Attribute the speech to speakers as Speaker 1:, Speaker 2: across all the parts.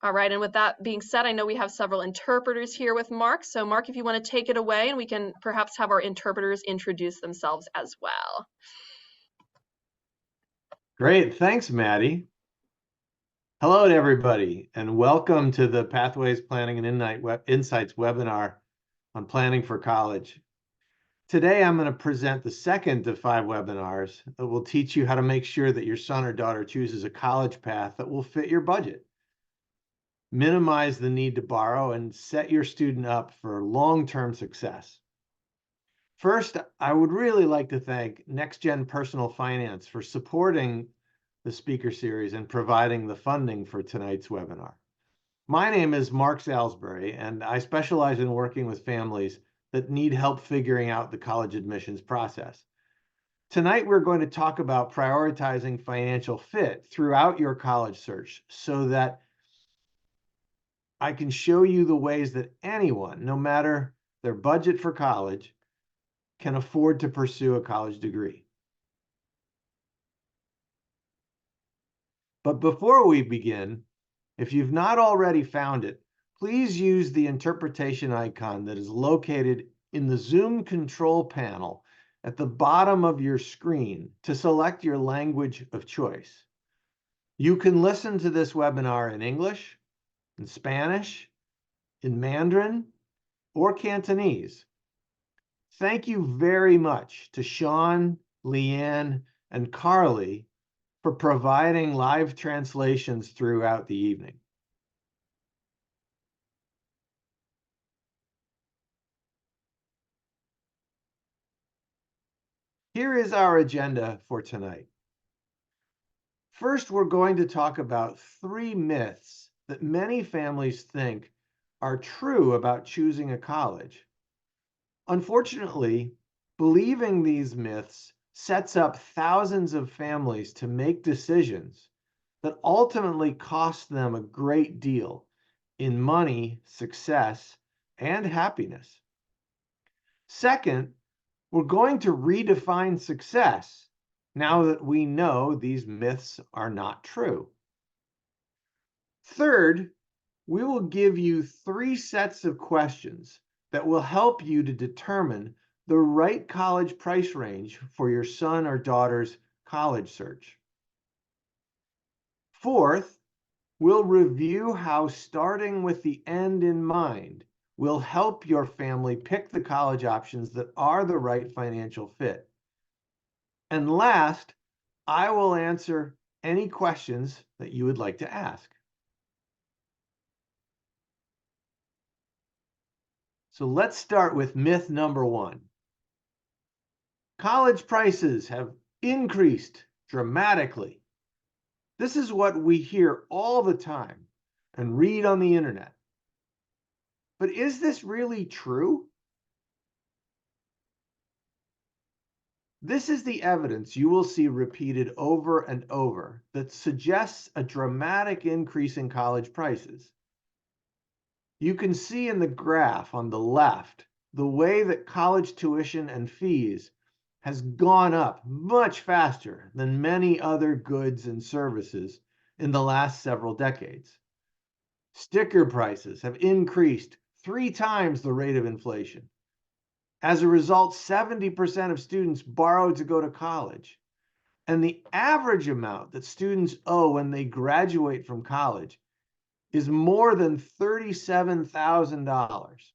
Speaker 1: All right, and with that being said, I know we have several interpreters here with Mark. So Mark, if you want to take it away, and we can perhaps have our interpreters introduce themselves as well.
Speaker 2: Great, thanks, Maddie. Hello to everybody, and welcome to the Pathways Planning and Insights webinar on planning for college. Today, I'm going to present the second of 5 webinars that will teach you how to make sure that your son or daughter chooses a college path that will fit your budget, minimize the need to borrow, and set your student up for long-term success. First, I would really like to thank NextGen Personal Finance for supporting the speaker series and providing the funding for tonight's webinar. My name is Mark Salisbury, and I specialize in working with families that need help figuring out the college admissions process. Tonight, we're going to talk about prioritizing financial fit throughout your college search so that I can show you the ways that anyone, no matter their budget for college, can afford to pursue a college degree. But before we begin, if you've not already found it, please use the interpretation icon that is located in the Zoom control panel at the bottom of your screen to select your language of choice. You can listen to this webinar in English, in Spanish, in Mandarin, or Cantonese. Thank you very much to Sean, Leanne, and Carly for providing live translations throughout the evening. Here is our agenda for tonight. First, we're going to talk about 3 myths that many families think are true about choosing a college. Unfortunately, believing these myths sets up thousands of families to make decisions that ultimately cost them a great deal in money, success, and happiness. Second, we're going to redefine success now that we know these myths are not true. Third, we will give you 3 sets of questions that will help you to determine the right college price range for your son or daughter's college search. Fourth, we'll review how starting with the end in mind will help your family pick the college options that are the right financial fit. And last, I will answer any questions that you would like to ask. So let's start with myth number 1. College prices have increased dramatically. This is what we hear all the time and read on the internet. But is this really true? This is the evidence you will see repeated over and over that suggests a dramatic increase in college prices. You can see in the graph on the left the way that college tuition and fees has gone up much faster than many other goods and services in the last several decades. Sticker prices have increased 3 times the rate of inflation. As a result, 70% of students borrow to go to college, and the average amount that students owe when they graduate from college is more than $37,000.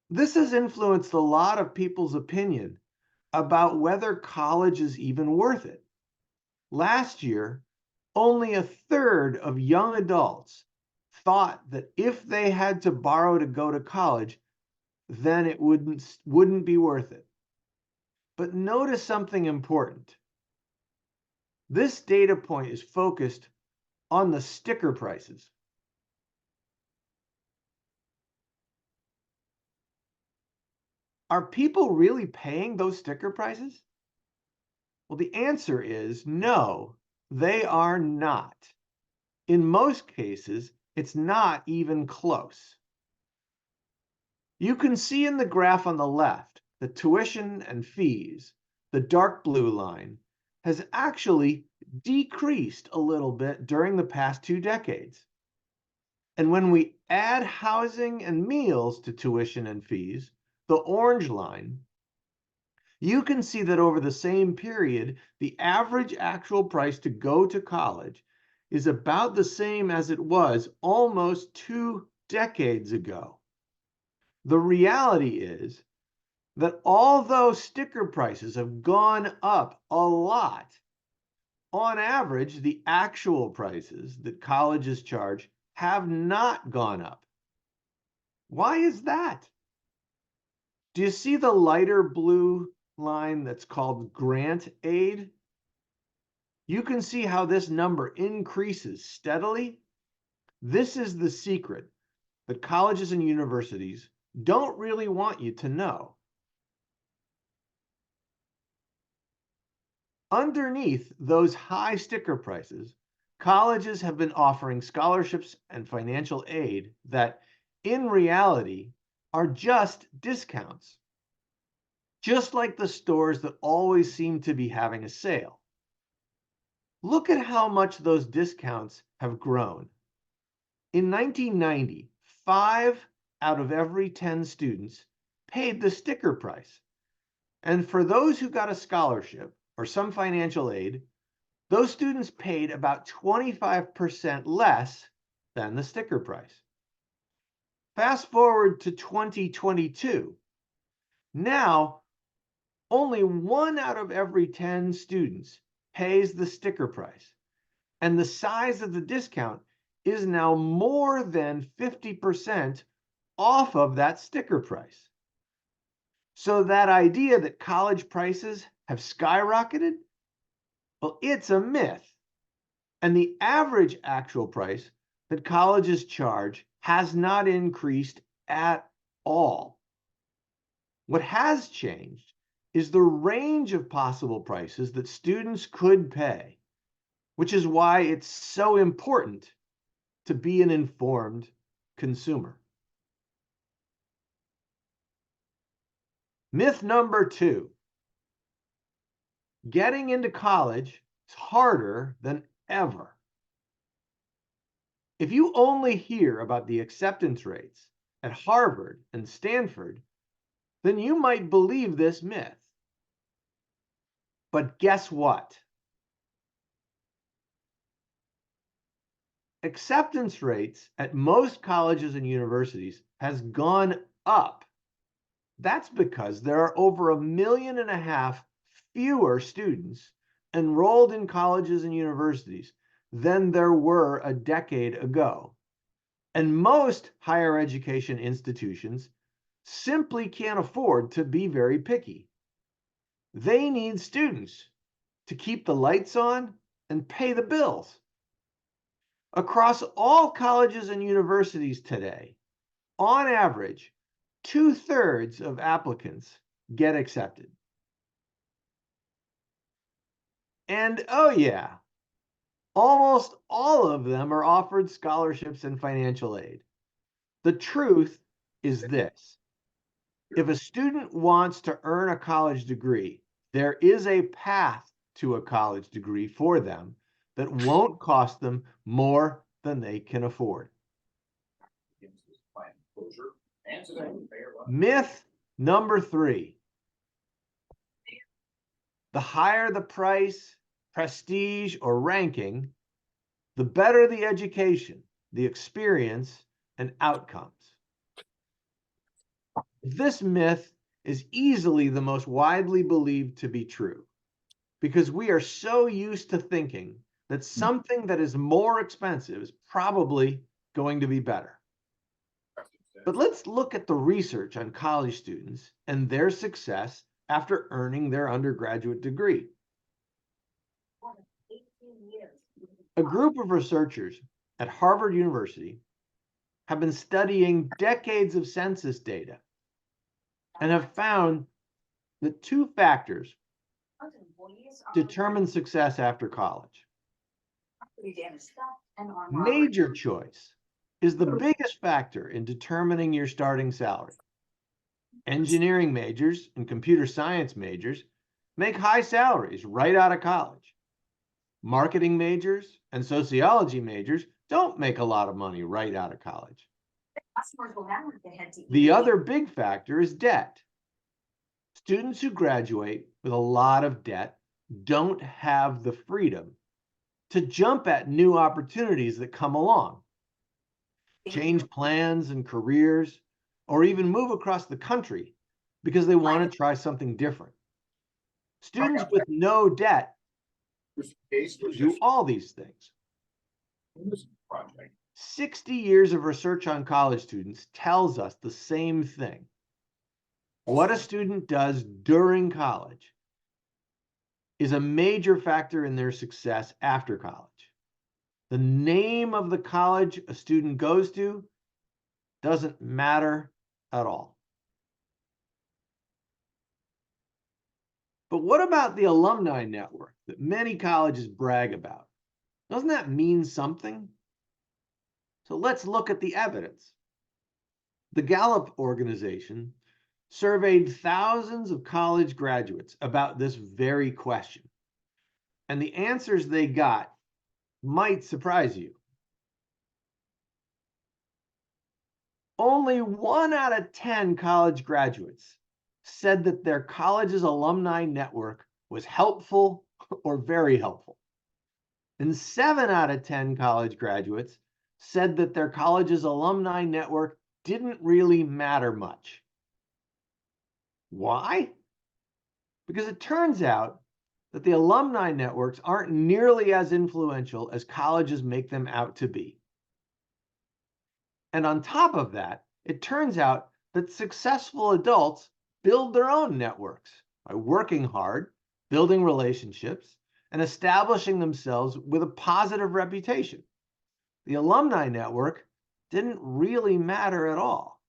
Speaker 2: This has influenced a lot of people's opinion about whether college is even worth it. Last year, only 1/3 of young adults thought that if they had to borrow to go to college, then it wouldn't be worth it. But notice something important. This data point is focused on the sticker prices. Are people really paying those sticker prices? Well, the answer is no, they are not. In most cases, it's not even close. You can see in the graph on the left that tuition and fees, the dark blue line, has actually decreased a little bit during the past 2 decades. And when we add housing and meals to tuition and fees, the orange line, you can see that over the same period, the average actual price to go to college is about the same as it was almost 2 decades ago. The reality is that although sticker prices have gone up a lot, on average, the actual prices that colleges charge have not gone up. Why is that? Do you see the lighter blue line that's called grant aid? You can see how this number increases steadily. This is the secret that colleges and universities don't really want you to know. Underneath those high sticker prices, colleges have been offering scholarships and financial aid that, in reality, are just discounts. Just like the stores that always seem to be having a sale. Look at how much those discounts have grown. In 1990, 5 out of every 10 students paid the sticker price. And for those who got a scholarship or some financial aid, those students paid about 25% less than the sticker price. Fast forward to 2022. Now, only 1 out of every 10 students pays the sticker price, and the size of the discount is now more than 50% off of that sticker price. So that idea that college prices have skyrocketed, well, it's a myth. And the average actual price that colleges charge has not increased at all. What has changed is the range of possible prices that students could pay, which is why it's so important to be an informed consumer. Myth number 2, getting into college is harder than ever. If you only hear about the acceptance rates at Harvard and Stanford, then you might believe this myth. But guess what? Acceptance rates at most colleges and universities has gone up. That's because there are over 1.5 million fewer students enrolled in colleges and universities than there were a decade ago. And most higher education institutions simply can't afford to be very picky. They need students to keep the lights on and pay the bills. Across all colleges and universities today, on average, 2/3 of applicants get accepted. And oh yeah, almost all of them are offered scholarships and financial aid. The truth is this: if a student wants to earn a college degree, there is a path to a college degree for them that won't cost them more than they can afford. Myth number 3. The higher the price, prestige, or ranking, the better the education, the experience, and outcomes. This myth is easily the most widely believed to be true, because we are so used to thinking that something that is more expensive is probably going to be better. But let's look at the research on college students and their success after earning their undergraduate degree. A group of researchers at Harvard University have been studying decades of census data and have found that 2 factors determine success after college. Major choice is the biggest factor in determining your starting salary. Engineering majors and computer science majors make high salaries right out of college. Marketing majors and sociology majors don't make a lot of money right out of college. The other big factor is debt. Students who graduate with a lot of debt don't have the freedom to jump at new opportunities that come along, change plans and careers, or even move across the country because they want to try something different. Students with no debt do all these things. 60 years of research on college students tells us the same thing. What a student does during college is a major factor in their success after college. The name of the college a student goes to doesn't matter at all. But what about the alumni network that many colleges brag about? Doesn't that mean something? So let's look at the evidence. The Gallup organization surveyed thousands of college graduates about this very question. And the answers they got might surprise you. Only 1 out of 10 college graduates said that their college's alumni network was helpful or very helpful. And 7 out of 10 college graduates said that their college's alumni network didn't really matter much. Why? Because it turns out that the alumni networks aren't nearly as influential as colleges make them out to be. And on top of that, it turns out that successful adults build their own networks by working hard, building relationships, and establishing themselves with a positive reputation. The alumni network didn't really matter at all.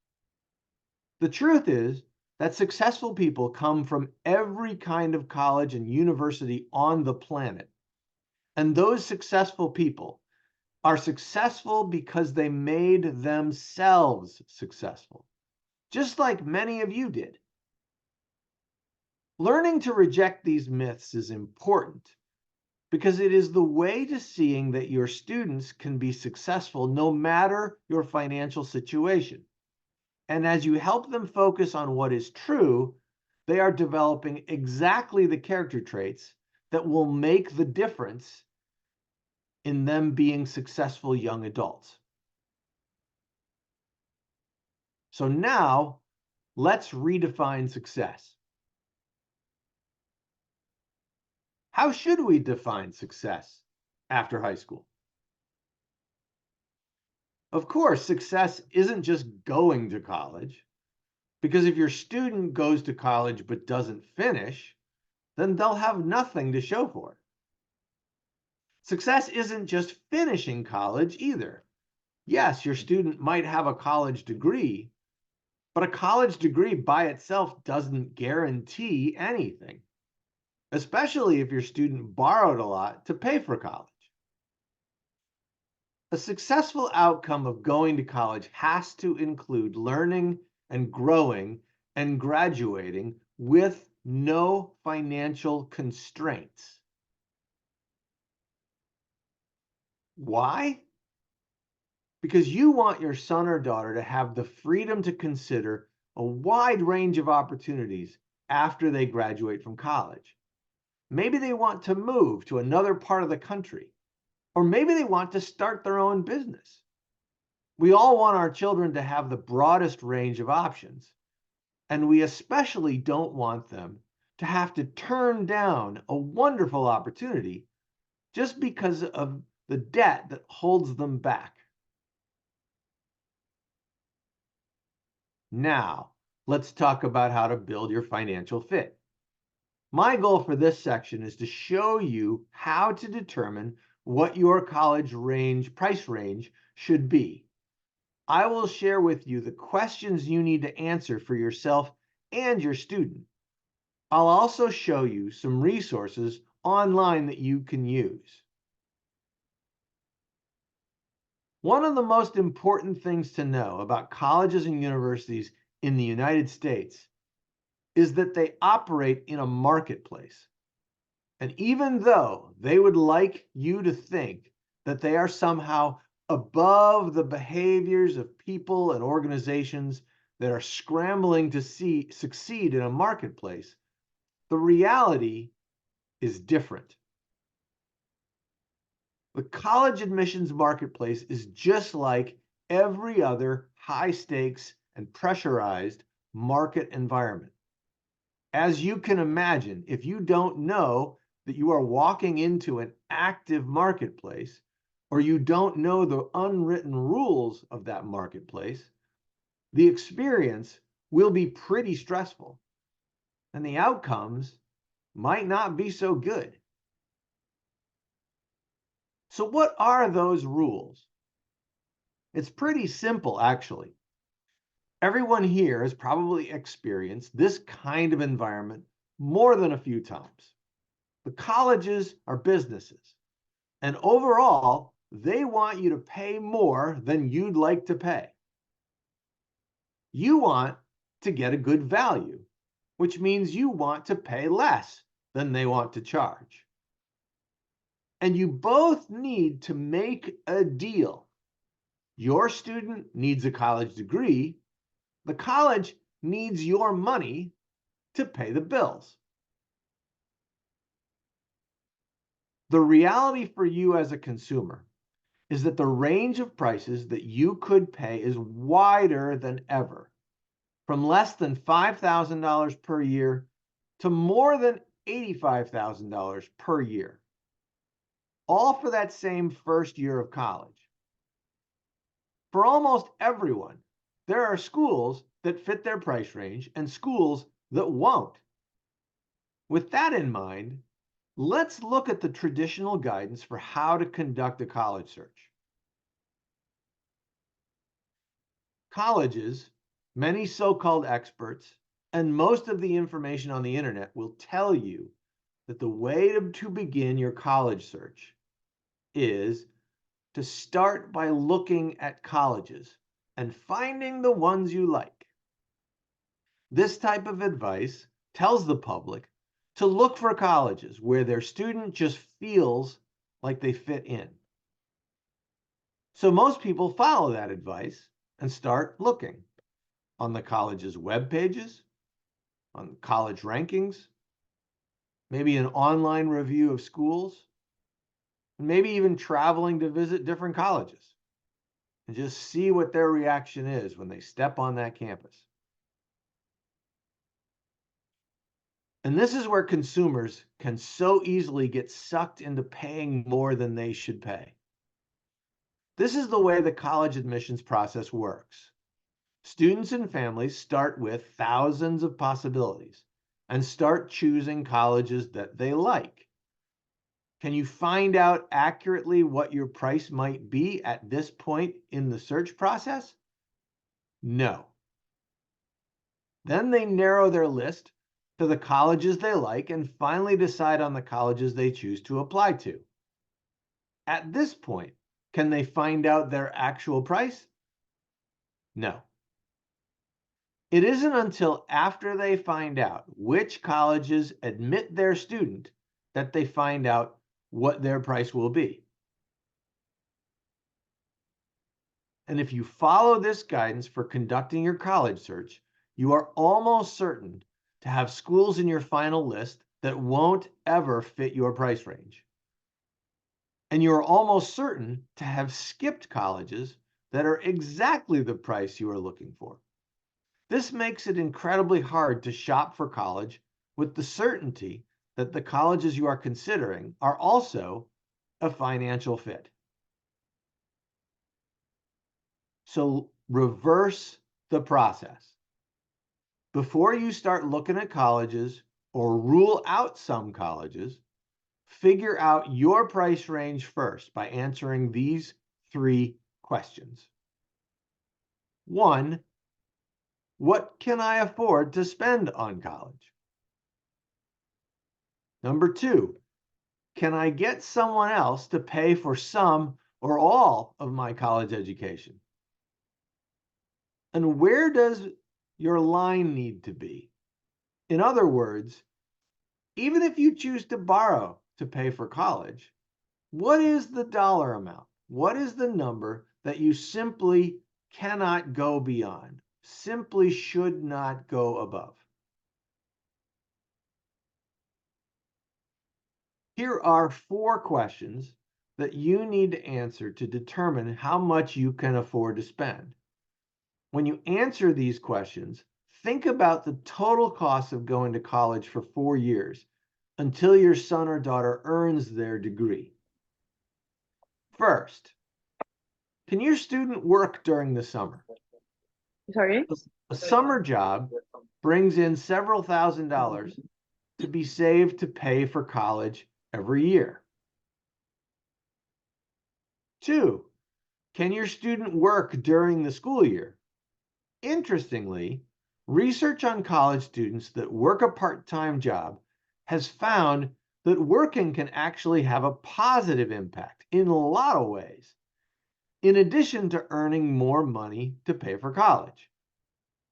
Speaker 2: The truth is that successful people come from every kind of college and university on the planet. And those successful people are successful because they made themselves successful, just like many of you did. Learning to reject these myths is important because it is the way to seeing that your students can be successful no matter your financial situation. And as you help them focus on what is true, they are developing exactly the character traits that will make the difference in them being successful young adults. So now, let's redefine success. How should we define success after high school? Of course, success isn't just going to college, because if your student goes to college but doesn't finish, then they'll have nothing to show for it. Success isn't just finishing college either. Yes, your student might have a college degree, but a college degree by itself doesn't guarantee anything, especially if your student borrowed a lot to pay for college. A successful outcome of going to college has to include learning and growing and graduating with no financial constraints. Why? Because you want your son or daughter to have the freedom to consider a wide range of opportunities after they graduate from college. Maybe they want to move to another part of the country, or maybe they want to start their own business. We all want our children to have the broadest range of options, and we especially don't want them to have to turn down a wonderful opportunity just because of the debt that holds them back. Now, let's talk about how to build your financial fit. My goal for this section is to show you how to determine what your college price range should be. I will share with you the questions you need to answer for yourself and your student. I'll also show you some resources online that you can use. One of the most important things to know about colleges and universities in the United States is that they operate in a marketplace. And even though they would like you to think that they are somehow above the behaviors of people and organizations that are scrambling to succeed in a marketplace, the reality is different. The college admissions marketplace is just like every other high stakes and pressurized market environment. As you can imagine, if you don't know that you are walking into an active marketplace, or you don't know the unwritten rules of that marketplace, the experience will be pretty stressful, and the outcomes might not be so good. So what are those rules? It's pretty simple, actually. Everyone here has probably experienced this kind of environment more than a few times. The colleges are businesses, and overall, they want you to pay more than you'd like to pay. You want to get a good value, which means you want to pay less than they want to charge. And you both need to make a deal. Your student needs a college degree. The college needs your money to pay the bills. The reality for you as a consumer is that the range of prices that you could pay is wider than ever, from less than $5,000 per year to more than $85,000 per year, all for that same first year of college. For almost everyone, there are schools that fit their price range and schools that won't. With that in mind, let's look at the traditional guidance for how to conduct a college search. Colleges, many so-called experts, and most of the information on the internet will tell you that the way to begin your college search is to start by looking at colleges and finding the ones you like. This type of advice tells the public to look for colleges where their student just feels like they fit in. So most people follow that advice and start looking on the college's web pages, on college rankings, maybe an online review of schools, and maybe even traveling to visit different colleges and just see what their reaction is when they step on that campus. And this is where consumers can so easily get sucked into paying more than they should pay. This is the way the college admissions process works. Students and families start with thousands of possibilities and start choosing colleges that they like. Can you find out accurately what your price might be at this point in the search process? No. Then they narrow their list to the colleges they like and finally decide on the colleges they choose to apply to. At this point, can they find out their actual price? No. It isn't until after they find out which colleges admit their student that they find out what their price will be. And if you follow this guidance for conducting your college search, you are almost certain to have schools in your final list that won't ever fit your price range. And you're almost certain to have skipped colleges that are exactly the price you are looking for. This makes it incredibly hard to shop for college with the certainty that the colleges you are considering are also a financial fit. So reverse the process. Before you start looking at colleges or rule out some colleges, figure out your price range first by answering these 3 questions. 1, what can I afford to spend on college? Number 2, can I get someone else to pay for some or all of my college education? And where does your line need to be? In other words, even if you choose to borrow to pay for college, what is the dollar amount? What is the number that you simply cannot go beyond, simply should not go above? Here are 4 questions that you need to answer to determine how much you can afford to spend. When you answer these questions, think about the total cost of going to college for 4 years until your son or daughter earns their degree. First, can your student work during the summer?
Speaker 3: Sorry?
Speaker 2: A summer job brings in several $1,000s to be saved to pay for college every year. 2, can your student work during the school year? Interestingly, research on college students that work a part-time job has found that working can actually have a positive impact in a lot of ways, in addition to earning more money to pay for college.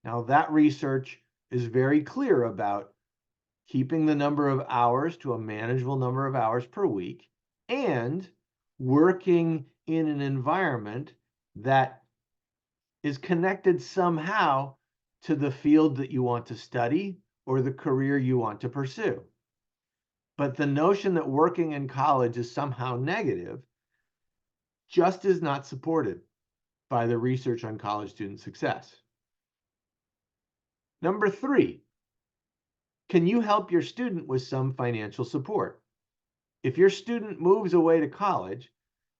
Speaker 2: Now, that research is very clear about keeping the number of hours to a manageable number of hours per week and working in an environment that is connected somehow to the field that you want to study or the career you want to pursue. But the notion that working in college is somehow negative just is not supported by the research on college student success. Number 3, can you help your student with some financial support? If your student moves away to college,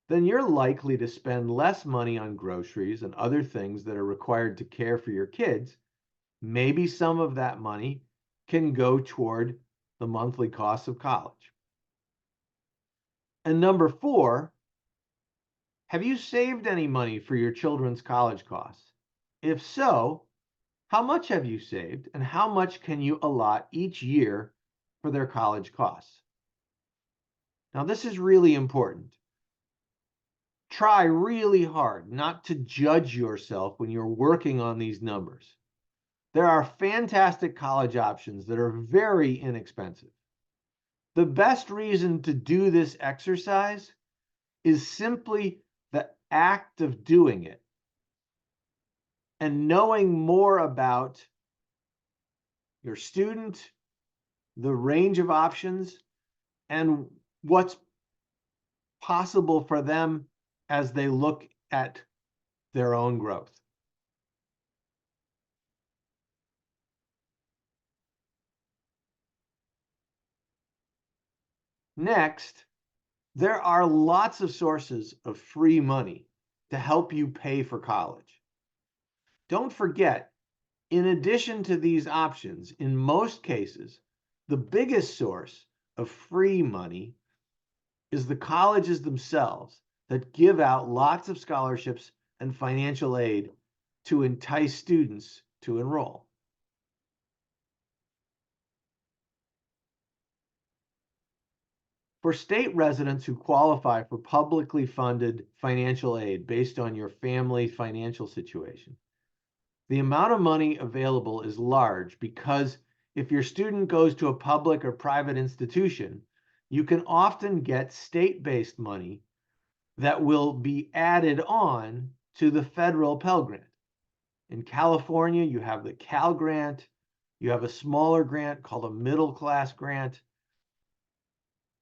Speaker 2: then you're likely to spend less money on groceries and other things that are required to care for your kids. Maybe some of that money can go toward the monthly costs of college. And number 4, have you saved any money for your children's college costs? If so, how much have you saved and how much can you allot each year for their college costs? Now, this is really important. Try really hard not to judge yourself when you're working on these numbers. There are fantastic college options that are very inexpensive. The best reason to do this exercise is simply the act of doing it and knowing more about your student, the range of options, and what's possible for them as they look at their own growth. Next, there are lots of sources of free money to help you pay for college. Don't forget, in addition to these options, in most cases, the biggest source of free money is the colleges themselves that give out lots of scholarships and financial aid to entice students to enroll. For state residents who qualify for publicly funded financial aid based on your family financial situation, the amount of money available is large because if your student goes to a public or private institution, you can often get state-based money that will be added on to the federal Pell Grant. In California, you have the Cal Grant, you have a smaller grant called a middle class grant.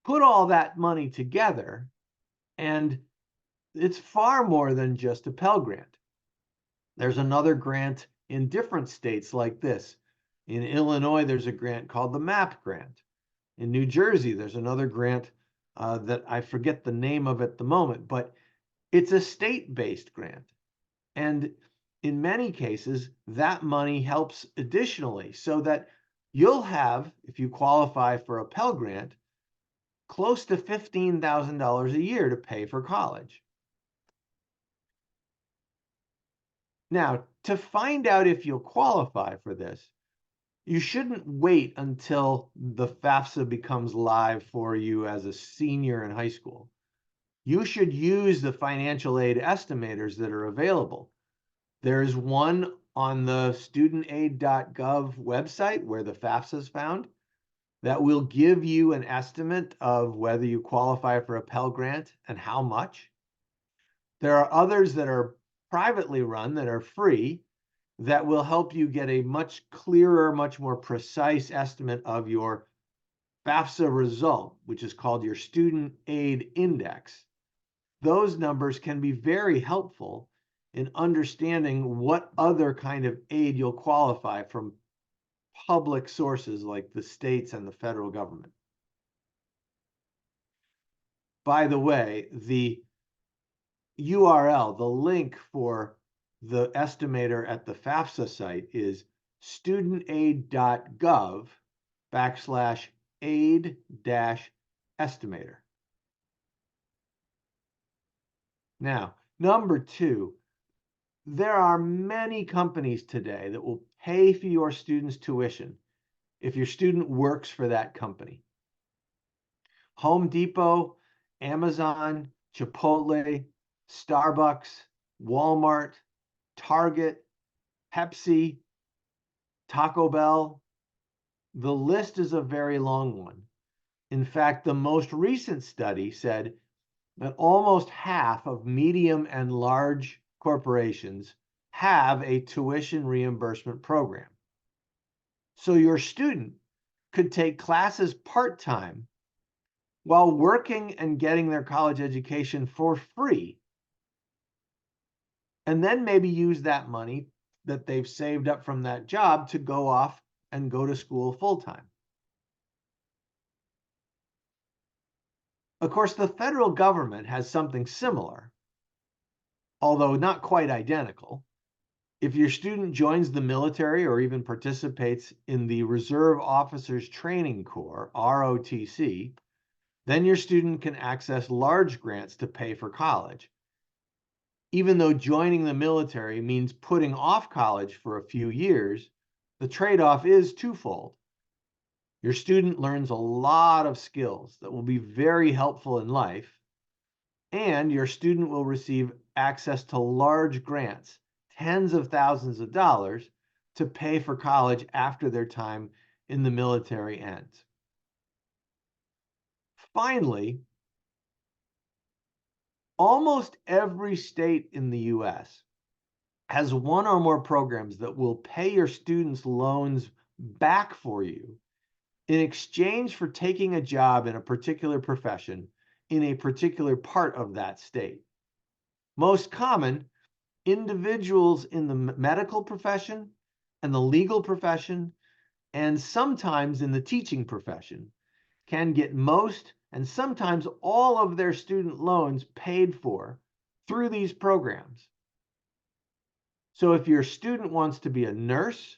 Speaker 2: Put all that money together, and it's far more than just a Pell Grant. There's another grant in different states like this. In Illinois, there's a grant called the MAP grant. In New Jersey, there's another grant that I forget the name of at the moment, but it's a state-based grant. And in many cases, that money helps additionally so that you'll have, if you qualify for a Pell Grant, close to $15,000 a year to pay for college. Now, to find out if you'll qualify for this, you shouldn't wait until the FAFSA becomes live for you as a senior in high school. You should use the financial aid estimators that are available. There's one on the studentaid.gov website where the FAFSA is found that will give you an estimate of whether you qualify for a Pell Grant and how much. There are others that are privately run that are free that will help you get a much clearer, much more precise estimate of your FAFSA result, which is called your Student Aid Index. Those numbers can be very helpful in understanding what other kind of aid you'll qualify from public sources like the states and the federal government. By the way, the URL, the link for the estimator at the FAFSA site is studentaid.gov/aid-estimator. Now, number two, there are many companies today that will pay for your student's tuition if your student works for that company. Home Depot, Amazon, Chipotle, Starbucks, Walmart, Target, Pepsi, Taco Bell. The list is a very long one. In fact, the most recent study said that almost half of medium and large corporations have a tuition reimbursement program. So your student could take classes part-time while working and getting their college education for free, and then maybe use that money that they've saved up from that job to go off and go to school full-time. Of course, the federal government has something similar, although not quite identical. If your student joins the military or even participates in the Reserve Officers Training Corps, ROTC, then your student can access large grants to pay for college. Even though joining the military means putting off college for a few years, the trade-off is twofold. Your student learns a lot of skills that will be very helpful in life, and your student will receive access to large grants, tens of thousands of dollars, to pay for college after their time in the military ends. Finally, almost every state in the US has one or more programs that will pay your students' loans back for you in exchange for taking a job in a particular profession in a particular part of that state. Most common, individuals in the medical profession and the legal profession, and sometimes in the teaching profession, can get most and sometimes all of their student loans paid for through these programs. So if your student wants to be a nurse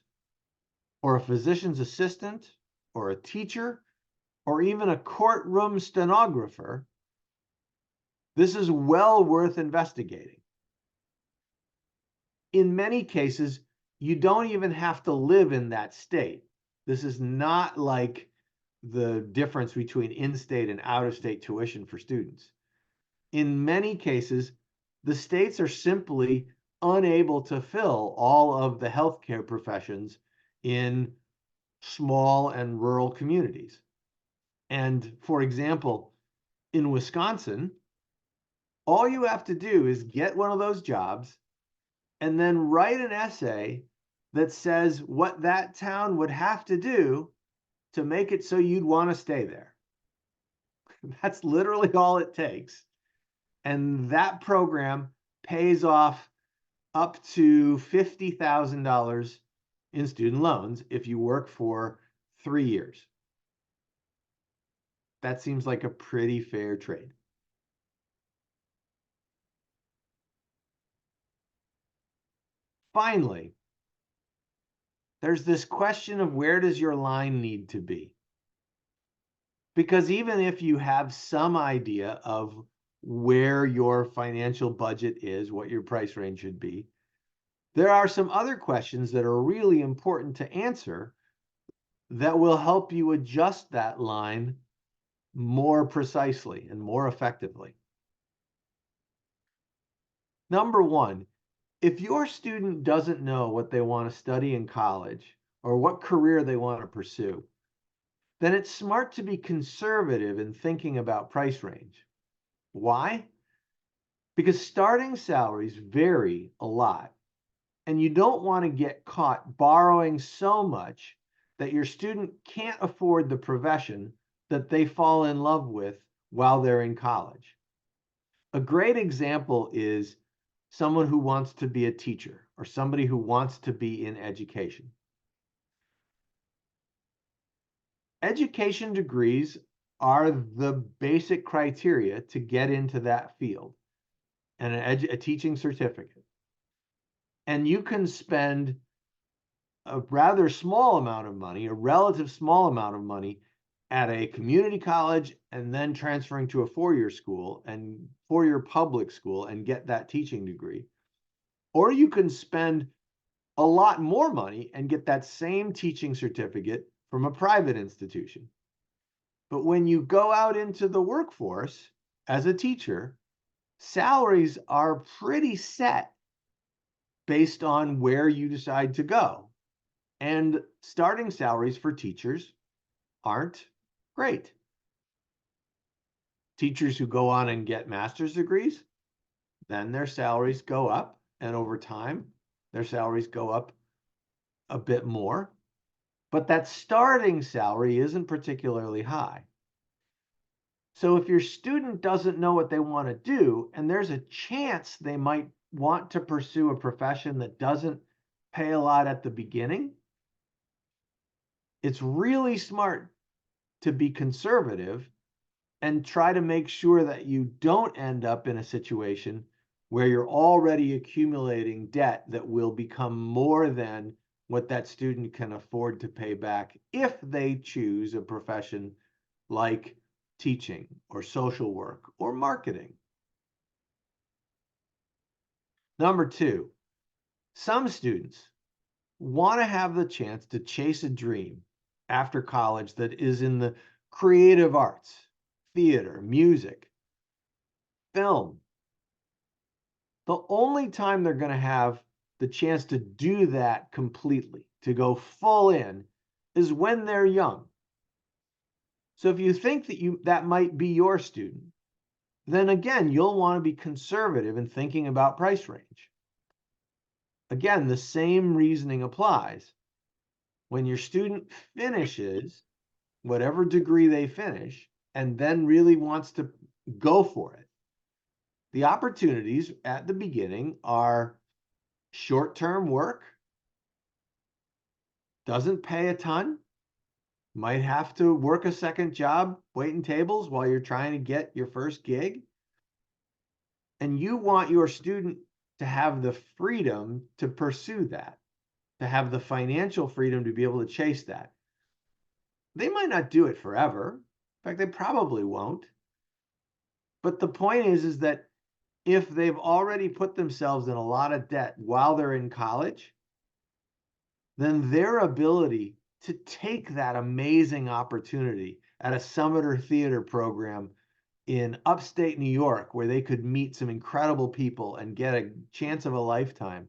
Speaker 2: or a physician's assistant or a teacher or even a courtroom stenographer, this is well worth investigating. In many cases, you don't even have to live in that state. This is not like the difference between in-state and out-of-state tuition for students. In many cases, the states are simply unable to fill all of the healthcare professions in small and rural communities. And for example, in Wisconsin, all you have to do is get one of those jobs and then write an essay that says what that town would have to do to make it so you'd want to stay there. That's literally all it takes. And that program pays off up to $50,000 in student loans if you work for 3 years. That seems like a pretty fair trade. Finally, there's this question of where does your line need to be? Because even if you have some idea of where your financial budget is, what your price range should be, there are some other questions that are really important to answer that will help you adjust that line more precisely and more effectively. Number one, if your student doesn't know what they want to study in college or what career they want to pursue, then it's smart to be conservative in thinking about price range. Why? Because starting salaries vary a lot, and you don't want to get caught borrowing so much that your student can't afford the profession that they fall in love with while they're in college. A great example is someone who wants to be a teacher or somebody who wants to be in education. Education degrees are the basic criteria to get into that field and a teaching certificate. And you can spend a rather small amount of money, a relative small amount of money at a community college and then transferring to a four-year school and four-year public school and get that teaching degree. Or you can spend a lot more money and get that same teaching certificate from a private institution. But when you go out into the workforce as a teacher, salaries are pretty set based on where you decide to go. And starting salaries for teachers aren't great. Teachers who go on and get master's degrees, then their salaries go up, and over time, their salaries go up a bit more. But that starting salary isn't particularly high. So if your student doesn't know what they want to do, and there's a chance they might want to pursue a profession that doesn't pay a lot at the beginning, it's really smart to be conservative and try to make sure that you don't end up in a situation where you're already accumulating debt that will become more than what that student can afford to pay back if they choose a profession like teaching or social work or marketing. Number two, some students want to have the chance to chase a dream after college that is in the creative arts, theater, music, film. The only time they're going to have the chance to do that completely, to go full in, is when they're young. So if you think that might be your student, then again, you'll want to be conservative in thinking about price range. Again, the same reasoning applies. When your student finishes whatever degree they finish and then really wants to go for it, the opportunities at the beginning are short-term work, doesn't pay a ton, might have to work a second job waiting tables while you're trying to get your first gig. And you want your student to have the freedom to pursue that, to have the financial freedom to be able to chase that. They might not do it forever. In fact, they probably won't. But the point is that if they've already put themselves in a lot of debt while they're in college, then their ability to take that amazing opportunity at a Summer Theater program in upstate New York, where they could meet some incredible people and get a chance of a lifetime,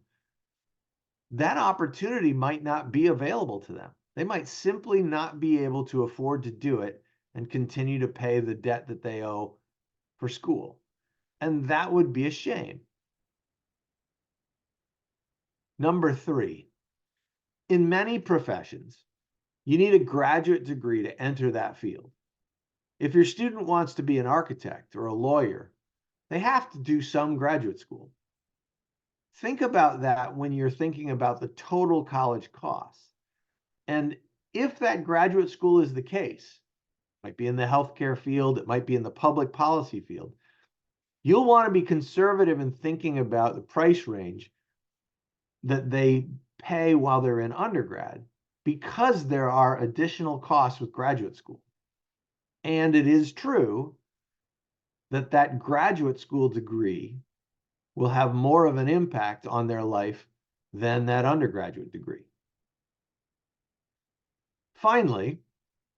Speaker 2: that opportunity might not be available to them. They might simply not be able to afford to do it and continue to pay the debt that they owe for school. And that would be a shame. Number three, in many professions, you need a graduate degree to enter that field. If your student wants to be an architect or a lawyer, they have to do some graduate school. Think about that when you're thinking about the total college costs. And if that graduate school is the case, it might be in the healthcare field, it might be in the public policy field, you'll want to be conservative in thinking about the price range that they pay while they're in undergrad, because there are additional costs with graduate school. And it is true that that graduate school degree will have more of an impact on their life than that undergraduate degree. Finally,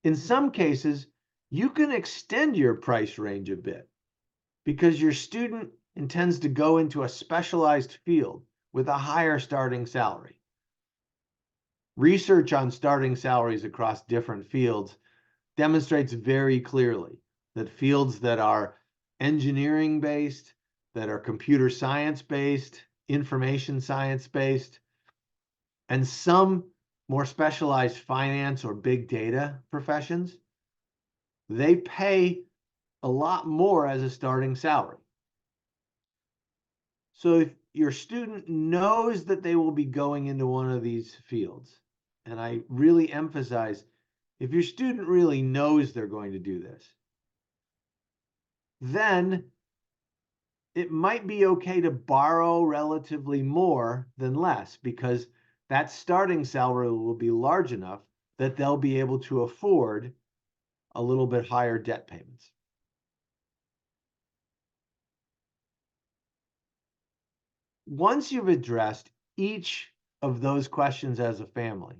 Speaker 2: in some cases, you can extend your price range a bit because your student intends to go into a specialized field with a higher starting salary. Research on starting salaries across different fields demonstrates very clearly that fields that are engineering based, that are computer science based, information science based, and some more specialized finance or big data professions, they pay a lot more as a starting salary. So if your student knows that they will be going into one of these fields, and I really emphasize, if your student really knows they're going to do this, then it might be okay to borrow relatively more than less, because that starting salary will be large enough that they'll be able to afford a little bit higher debt payments. Once you've addressed each of those questions as a family,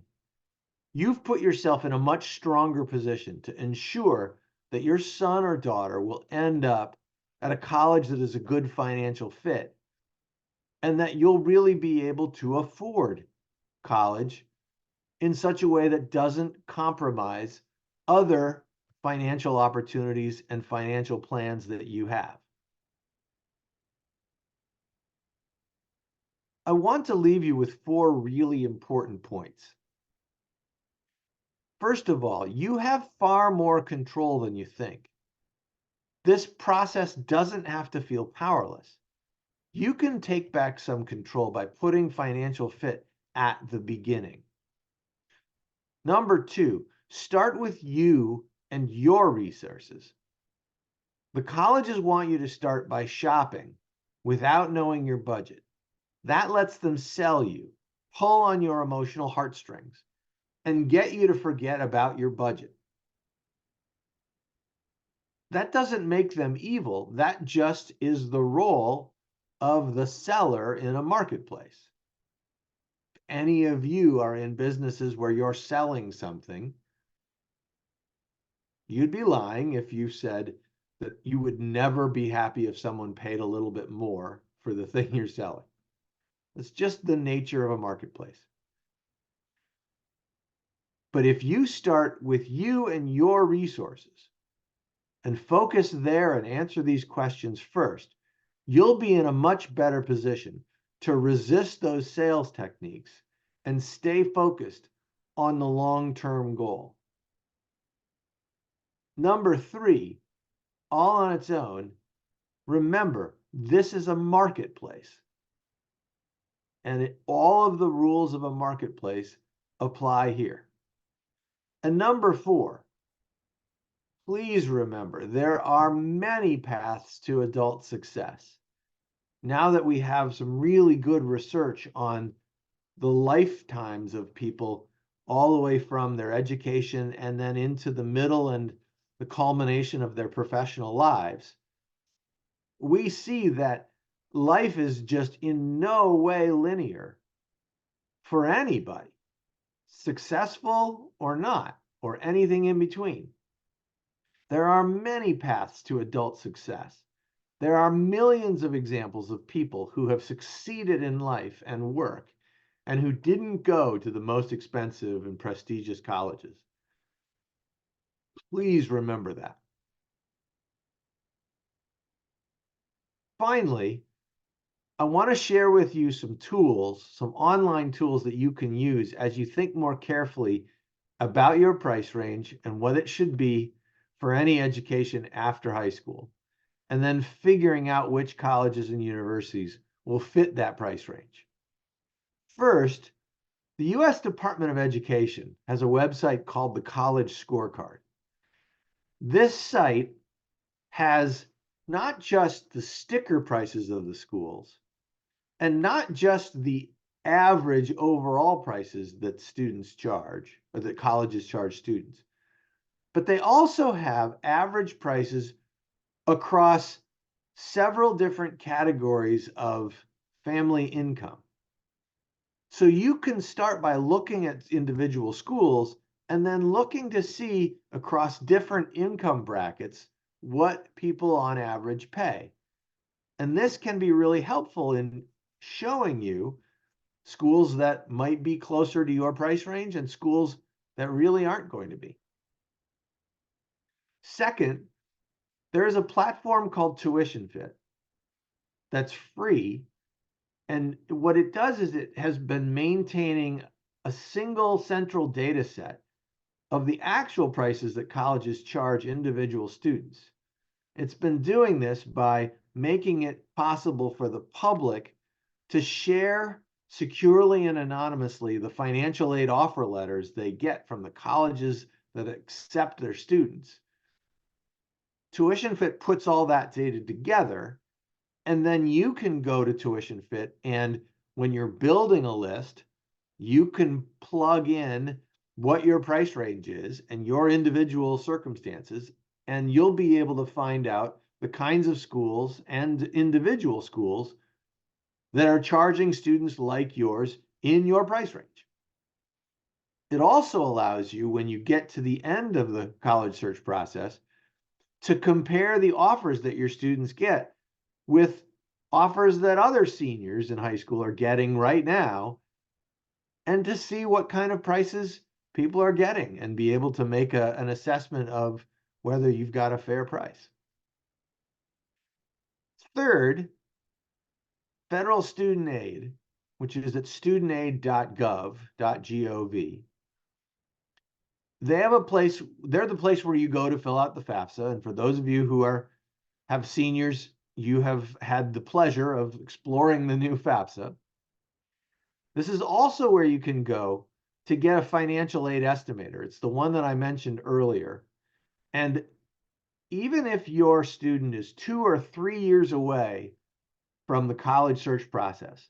Speaker 2: you've put yourself in a much stronger position to ensure that your son or daughter will end up at a college that is a good financial fit, and that you'll really be able to afford college in such a way that doesn't compromise other financial opportunities and financial plans that you have. I want to leave you with 4 really important points. First of all, you have far more control than you think. This process doesn't have to feel powerless. You can take back some control by putting financial fit at the beginning. Number 2, start with you and your resources. The colleges want you to start by shopping without knowing your budget. That lets them sell you, pull on your emotional heartstrings, and get you to forget about your budget. That doesn't make them evil. That just is the role of the seller in a marketplace. If any of you are in businesses where you're selling something, you'd be lying if you said that you would never be happy if someone paid a little bit more for the thing you're selling. It's just the nature of a marketplace. But if you start with you and your resources and focus there and answer these questions first, you'll be in a much better position to resist those sales techniques and stay focused on the long-term goal. Number 3, all on its own, remember, this is a marketplace. And all of the rules of a marketplace apply here. And number 4, please remember, there are many paths to adult success. Now that we have some really good research on the lifetimes of people, all the way from their education and then into the middle and the culmination of their professional lives, we see that life is just in no way linear for anybody, successful or not, or anything in between. There are many paths to adult success. There are millions of examples of people who have succeeded in life and work and who didn't go to the most expensive and prestigious colleges. Please remember that. Finally, I want to share with you some tools, some online tools that you can use as you think more carefully about your price range and what it should be for any education after high school, and then figuring out which colleges and universities will fit that price range. First, the U.S. Department of Education has a website called the College Scorecard. This site has not just the sticker prices of the schools and not just the average overall prices that students charge or that colleges charge students, but they also have average prices across several different categories of family income. So you can start by looking at individual schools and then looking to see across different income brackets what people on average pay. And this can be really helpful in showing you schools that might be closer to your price range and schools that really aren't going to be. Second, there is a platform called Tuition Fit that's free. And what it does is it has been maintaining a single central data set of the actual prices that colleges charge individual students. It's been doing this by making it possible for the public to share securely and anonymously the financial aid offer letters they get from the colleges that accept their students. Tuition Fit puts all that data together, and then you can go to Tuition Fit, and when you're building a list, you can plug in what your price range is and your individual circumstances, and you'll be able to find out the kinds of schools and individual schools that are charging students like yours in your price range. It also allows you, when you get to the end of the college search process, to compare the offers that your students get with offers that other seniors in high school are getting right now, and to see what kind of prices people are getting and be able to make an assessment of whether you've got a fair price. Third, federal student aid, which is at studentaid.gov. They have a place, they're the place where you go to fill out the FAFSA. And for those of you who have seniors, you have had the pleasure of exploring the new FAFSA. This is also where you can go to get a financial aid estimator. It's the one that I mentioned earlier. And even if your student is 2 or 3 years away from the college search process,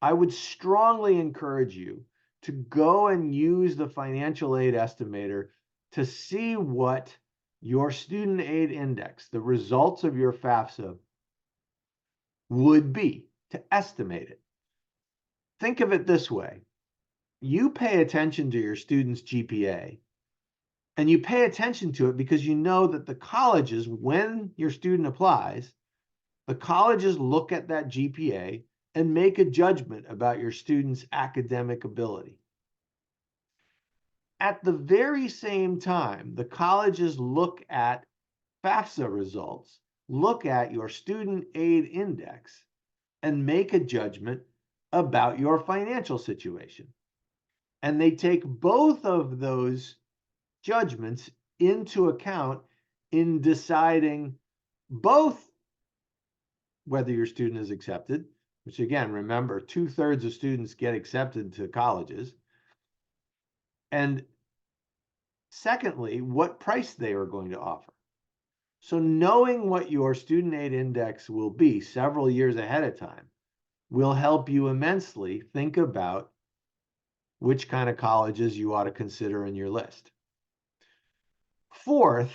Speaker 2: I would strongly encourage you to go and use the financial aid estimator to see what your student aid index, the results of your FAFSA, would be, to estimate it. Think of it this way. You pay attention to your student's GPA, and you pay attention to it because you know that the colleges, when your student applies, the colleges look at that GPA and make a judgment about your student's academic ability. At the very same time, the colleges look at FAFSA results, look at your student aid index, and make a judgment about your financial situation. And they take both of those judgments into account in deciding both whether your student is accepted, which again, remember, 2/3 of students get accepted to colleges, and secondly, what price they are going to offer. So knowing what your student aid index will be several years ahead of time will help you immensely think about which kind of colleges you ought to consider in your list. Fourth,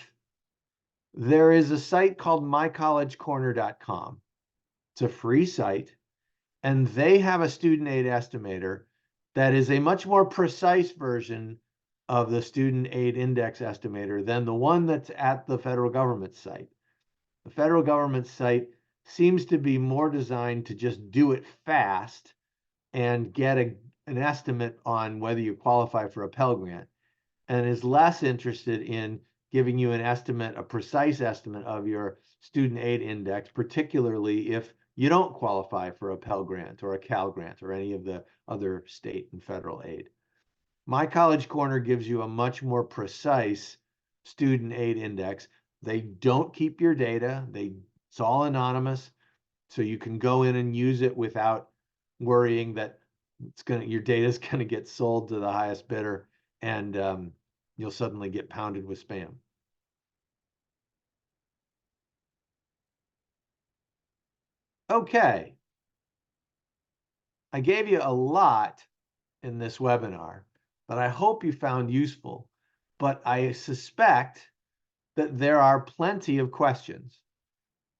Speaker 2: there is a site called mycollegecorner.com. It's a free site, and they have a student aid estimator that is a much more precise version of the student aid index estimator than the one that's at the federal government site. The federal government site seems to be more designed to just do it fast and get an estimate on whether you qualify for a Pell Grant, and is less interested in giving you an estimate, a precise estimate of your student aid index, particularly if you don't qualify for a Pell Grant or a Cal Grant or any of the other state and federal aid. My College Corner gives you a much more precise student aid index. They don't keep your data. It's all anonymous, so you can go in and use it without worrying that your data is going to get sold to the highest bidder, and you'll suddenly get pounded with spam. Okay. I gave you a lot in this webinar that I hope you found useful, but I suspect that there are plenty of questions.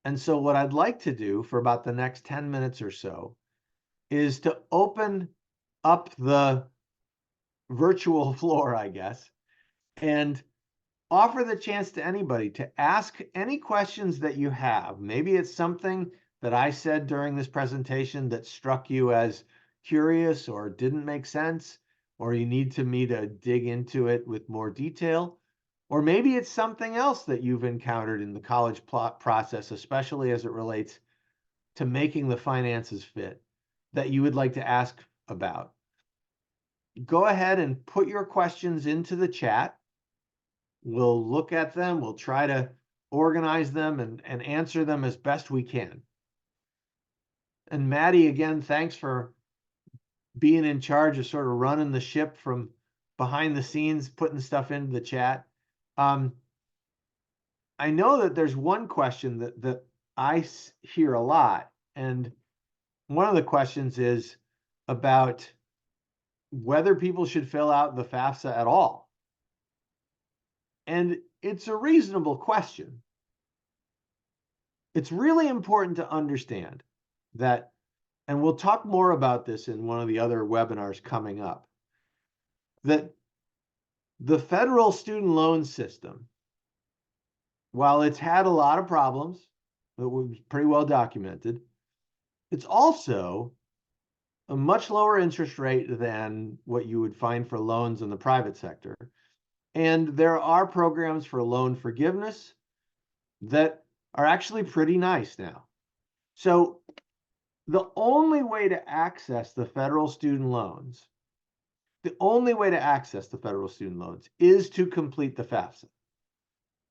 Speaker 2: And so what I'd like to do for about the next 10 minutes or so is to open up the virtual floor, I guess, and offer the chance to anybody to ask any questions that you have. Maybe it's something that I said during this presentation that struck you as curious or didn't make sense, or you need me to dig into it with more detail? Or maybe it's something else that you've encountered in the college process, especially as it relates to making the finances fit, that you would like to ask about. Go ahead and put your questions into the chat. We'll look at them. We'll try to organize them and answer them as best we can. And Maddie, again, thanks for being in charge of sort of running the ship from behind the scenes, putting stuff into the chat. I know that there's one question that I hear a lot, and one of the questions is about whether people should fill out the FAFSA at all. And it's a reasonable question. It's really important to understand that, and we'll talk more about this in one of the other webinars coming up, that the federal student loan system, while it's had a lot of problems, that was pretty well documented, it's also a much lower interest rate than what you would find for loans in the private sector. And there are programs for loan forgiveness that are actually pretty nice now. So the only way to access the federal student loans, is to complete the FAFSA.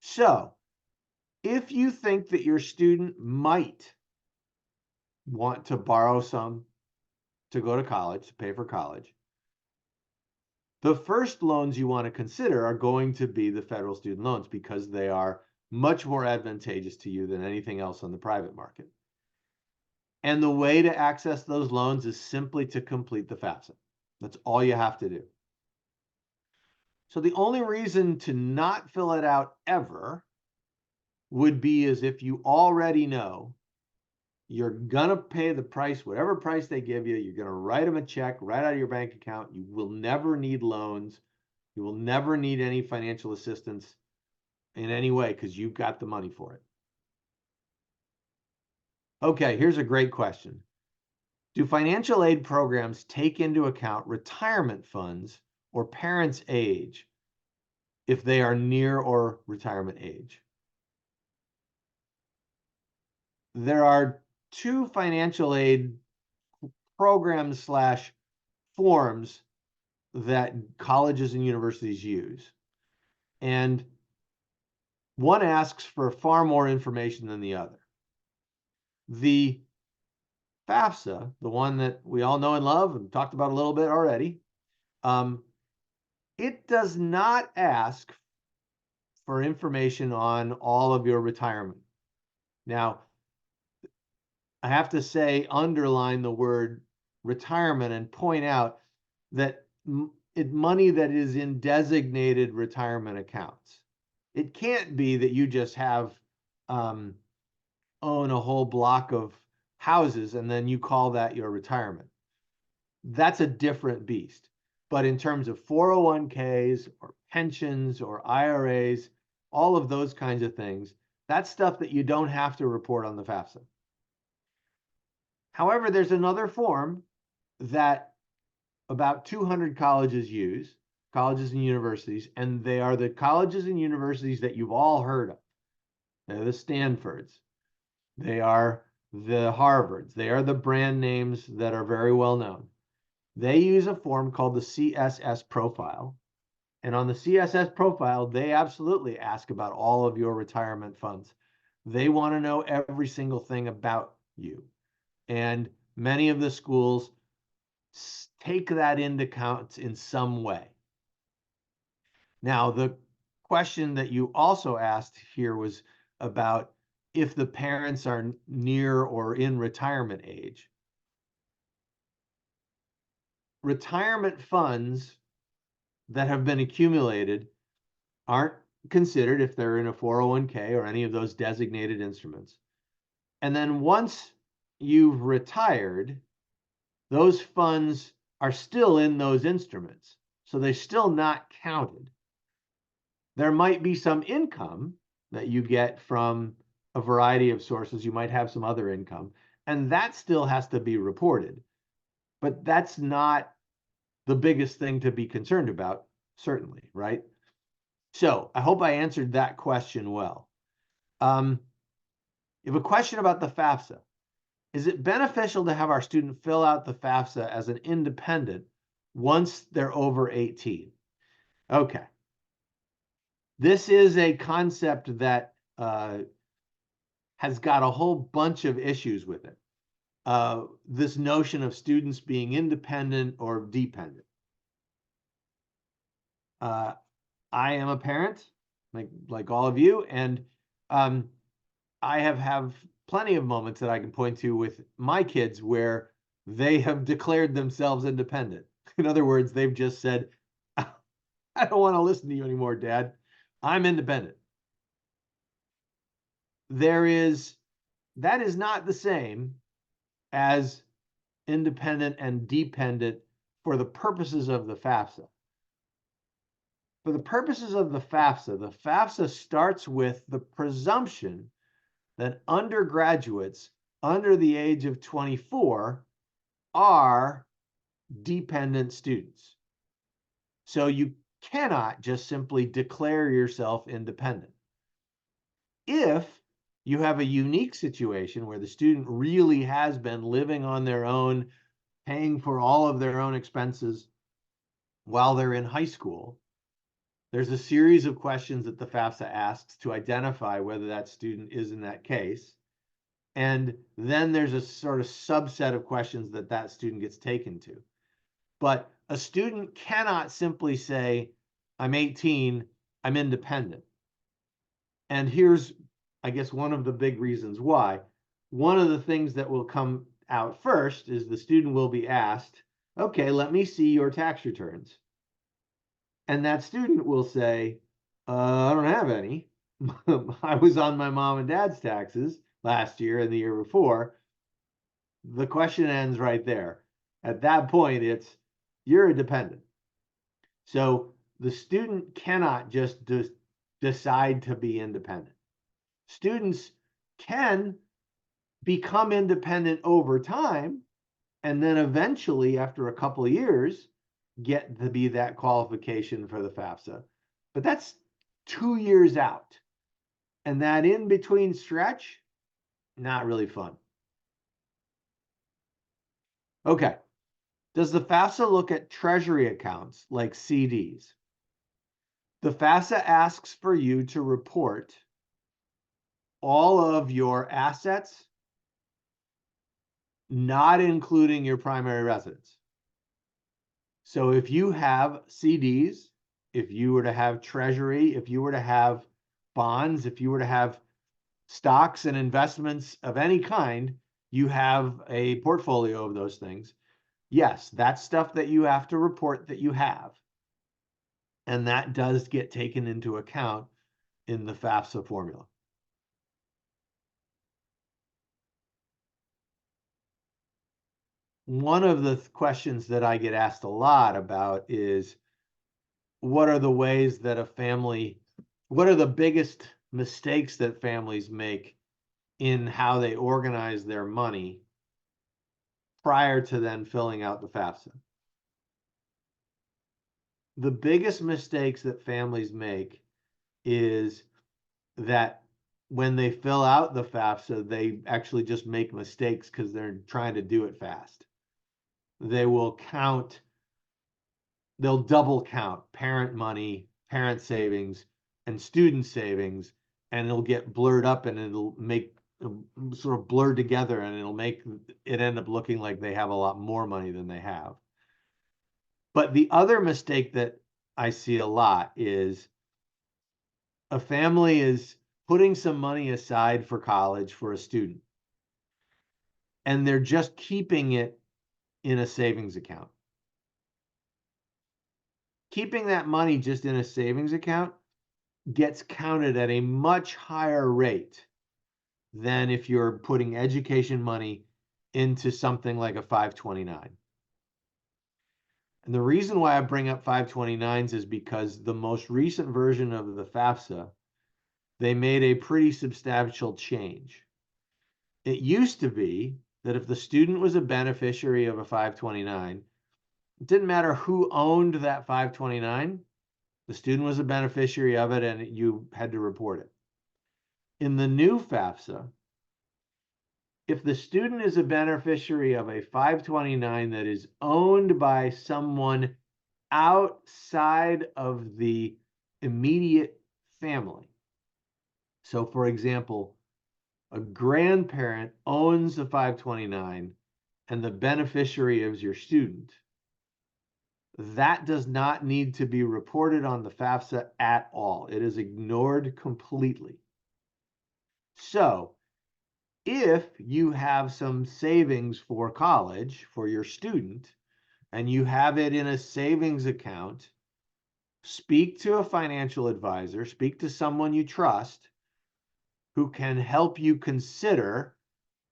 Speaker 2: So if you think that your student might want to borrow some to go to college, to pay for college, the first loans you want to consider are going to be the federal student loans, because they are much more advantageous to you than anything else on the private market. And the way to access those loans is simply to complete the FAFSA. That's all you have to do. So the only reason to not fill it out ever would be as if you already know you're going to pay the price, whatever price they give you. You're going to write them a check right out of your bank account. You will never need loans. You will never need any financial assistance in any way because you've got the money for it. Okay, here's a great question. Do financial aid programs take into account retirement funds or parents' age if they are near or retirement age? There are two financial aid programs / forms that colleges and universities use. And one asks for far more information than the other. The FAFSA, the one that we all know and love and talked about a little bit already, it does not ask for information on all of your retirement. Now, I have to say, underline the word retirement and point out that money that is in designated retirement accounts. It can't be that you just have own a whole block of houses and then you call that your retirement. That's a different beast. But in terms of 401ks or pensions or IRAs, all of those kinds of things, that's stuff that you don't have to report on the FAFSA. However, there's another form that about 200 colleges use, colleges and universities, and they are the colleges and universities that you've all heard of. They're the Stanfords. They are the Harvards. They are the brand names that are very well known. They use a form called the CSS profile. And on the CSS profile, they absolutely ask about all of your retirement funds. They want to know every single thing about you. And many of the schools take that into account in some way. Now, the question that you also asked here was about if the parents are near or in retirement age. Retirement funds that have been accumulated aren't considered if they're in a 401k or any of those designated instruments. And then once you've retired, those funds are still in those instruments. So they're still not counted. There might be some income that you get from a variety of sources. You might have some other income, and that still has to be reported. But that's not the biggest thing to be concerned about, certainly, right? So I hope I answered that question well. You have a question about the FAFSA. Is it beneficial to have our student fill out the FAFSA as an independent once they're over 18? Okay. This is a concept that has got a whole bunch of issues with it. This notion of students being independent or dependent. I am a parent, like all of you, and I have plenty of moments that I can point to with my kids where they have declared themselves independent. In other words, they've just said, I don't want to listen to you anymore, Dad. I'm independent. That is not the same as independent and dependent for the purposes of the FAFSA. For the purposes of the FAFSA starts with the presumption that undergraduates under the age of 24 are dependent students. So you cannot just simply declare yourself independent. If you have a unique situation where the student really has been living on their own, paying for all of their own expenses while they're in high school, there's a series of questions that the FAFSA asks to identify whether that student is in that case. And then there's a sort of subset of questions that that student gets taken to. But a student cannot simply say, I'm 18, I'm independent. And here's, I guess, one of the big reasons why. One of the things that will come out first is the student will be asked, okay, let me see your tax returns. And that student will say, I don't have any. I was on my mom and dad's taxes last year and the year before. The question ends right there. At that point, it's, you're a dependent. So the student cannot just decide to be independent. Students can become independent over time, and then eventually, after a couple of years, get to be that qualification for the FAFSA. But that's 2 years out. And that in-between stretch, not really fun. Okay. Does the FAFSA look at treasury accounts like CDs? The FAFSA asks for you to report all of your assets, not including your primary residence. So if you have CDs, if you were to have treasury, if you were to have bonds, if you were to have stocks and investments of any kind, you have a portfolio of those things. Yes, that's stuff that you have to report that you have. And that does get taken into account in the FAFSA formula. One of the questions that I get asked a lot about is, what are the ways that what are the biggest mistakes that families make in how they organize their money prior to then filling out the FAFSA? The biggest mistakes that families make is that when they fill out the FAFSA, they actually just make mistakes because they're trying to do it fast. They'll double count parent money, parent savings, and student savings, and it'll get blurred up and it'll make sort of blurred together, and it'll make it end up looking like they have a lot more money than they have. But the other mistake that I see a lot is a family is putting some money aside for college for a student, and they're just keeping it in a savings account. Keeping that money just in a savings account gets counted at a much higher rate than if you're putting education money into something like a 529. And the reason why I bring up 529s is because the most recent version of the FAFSA they made a pretty substantial change. It used to be that if the student was a beneficiary of a 529, it didn't matter who owned that 529, the student was a beneficiary of it and you had to report it. In the new FAFSA, if the student is a beneficiary of a 529 that is owned by someone outside of the immediate family. So for example, a grandparent owns the 529 and the beneficiary is your student. That does not need to be reported on the FAFSA at all. It is ignored completely. So if you have some savings for college for your student and you have it in a savings account, speak to a financial advisor, speak to someone you trust who can help you consider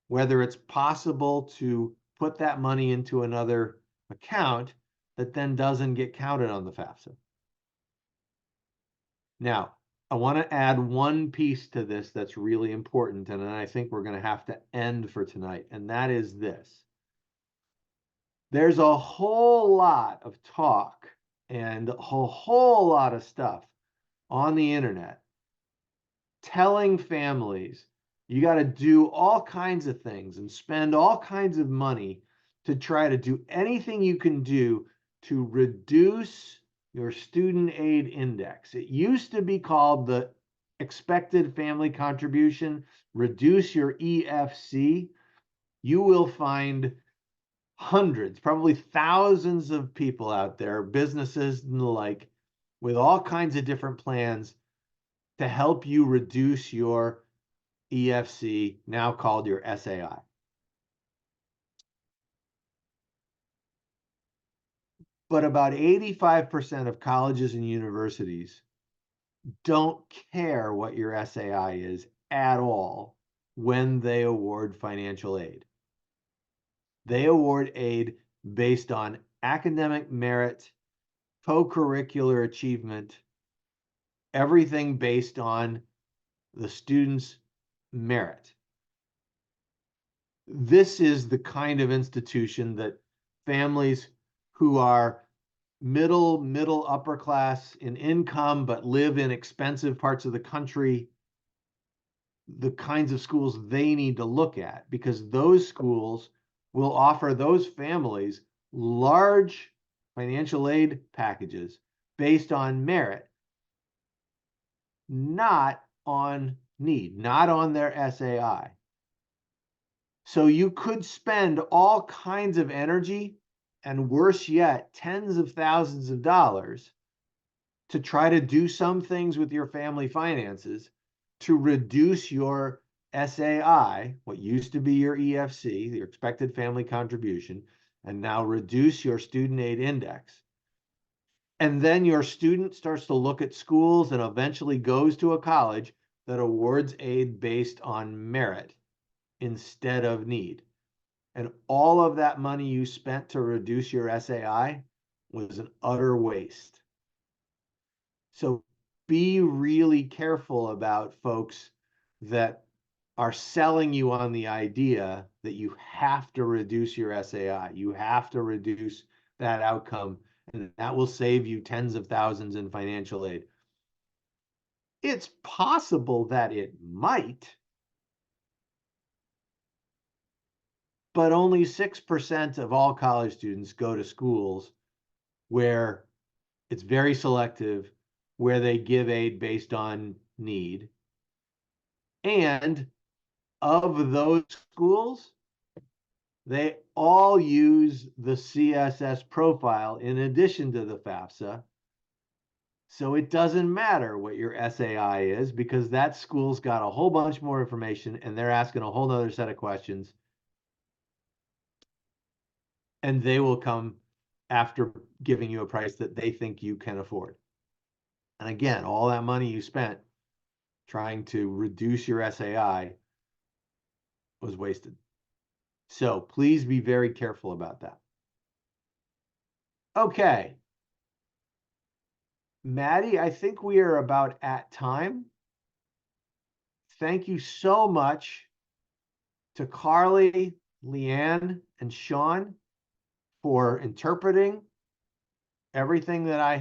Speaker 2: whether it's possible to put that money into another account that then doesn't get counted on the FAFSA. Now, I want to add one piece to this that's really important, and then I think we're going to have to end for tonight, and that is this. There's a whole lot of talk and a whole lot of stuff on the internet telling families you got to do all kinds of things and spend all kinds of money to try to do anything you can do to reduce your student aid index. It used to be called the expected family contribution, reduce your EFC. You will find hundreds, probably thousands of people out there, businesses and the like, with all kinds of different plans to help you reduce your EFC, now called your SAI. But about 85% of colleges and universities don't care what your SAI is at all when they award financial aid. They award aid based on academic merit, co-curricular achievement, everything based on the student's merit. This is the kind of institution that families who are middle upper class in income but live in expensive parts of the country, the kinds of schools they need to look at, because those schools will offer those families large financial aid packages based on merit, not on need, not on their SAI. So you could spend all kinds of energy, and worse yet, tens of thousands of dollars to try to do some things with your family finances to reduce your SAI, what used to be your EFC, your expected family contribution, and now reduce your student aid index. And then your student starts to look at schools and eventually goes to a college that awards aid based on merit instead of need. And all of that money you spent to reduce your SAI was an utter waste. So be really careful about folks that are selling you on the idea that you have to reduce your SAI. You have to reduce that outcome, and that will save you tens of thousands in financial aid. It's possible that it might, but only 6% of all college students go to schools where it's very selective, where they give aid based on need. And of those schools, they all use the CSS profile in addition to the FAFSA. So it doesn't matter what your SAI is, because that school's got a whole bunch more information and they're asking a whole nother set of questions. And they will come after giving you a price that they think you can afford. And again, all that money you spent trying to reduce your SAI was wasted. So please be very careful about that. Okay. Maddie, I think we are about at time. thank you so much to Carly, Leanne, and Sean for interpreting everything that I